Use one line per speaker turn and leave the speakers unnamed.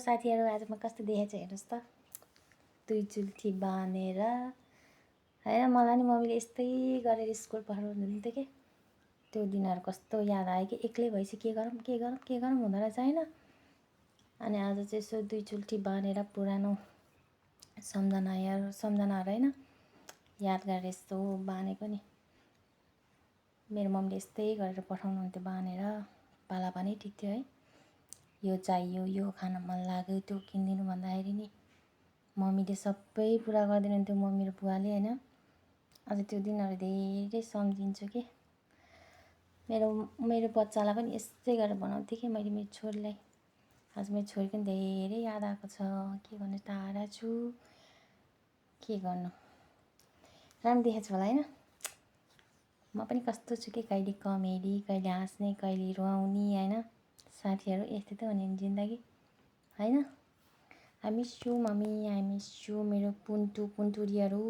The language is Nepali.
साथीहरू आज म कस्तो देखेको छु हेर्नुहोस् त, दुई चुल्ठी बाँधेर होइन। मलाई नि मम्मीले यस्तै गरेर स्कुल पठाउनुहुन्थ्यो कि त्यो दिनहरू कस्तो याद आयो कि एक्लै भएपछि के गरौँ हुँदो रहेछ होइन। अनि आज चाहिँ यसो दुई चुल्ठी बाँधेर पुरानो सम्झनाहरू होइन याद गरेर यस्तो बाँधेको नि। मेरो मम्मीले यस्तै गरेर पठाउनुहुन्थ्यो बाँधेर, पाला पनि ठिक थियो है। यो चाहियो, यो खान मन लाग्यो, त्यो किनिदिनु भन्दाखेरि नि मम्मीले सबै पुरा गरिदिनुहुन्थ्यो, मम्मी र बुवाले होइन। आज त्यो दिनहरू धेरै सम्झिन्छु कि मेरो बच्चालाई पनि यस्तै गरेर बनाउँथेँ कि मैले मेरो छोरीलाई। आज मेरो छोरीको पनि धेरै याद आएको छ, के गर्नु, टाढा छु, के गर्नु। राम्रो देखेको छु होला होइन। म पनि कस्तो छु कि कहिले कमेडी, कहिले हाँस्ने, कहिले रुवाउने होइन। साथीहरू यस्तै त हो नि जिन्दगी होइन। I miss you mummy, I miss you मेरो पुन्टुरिहरू।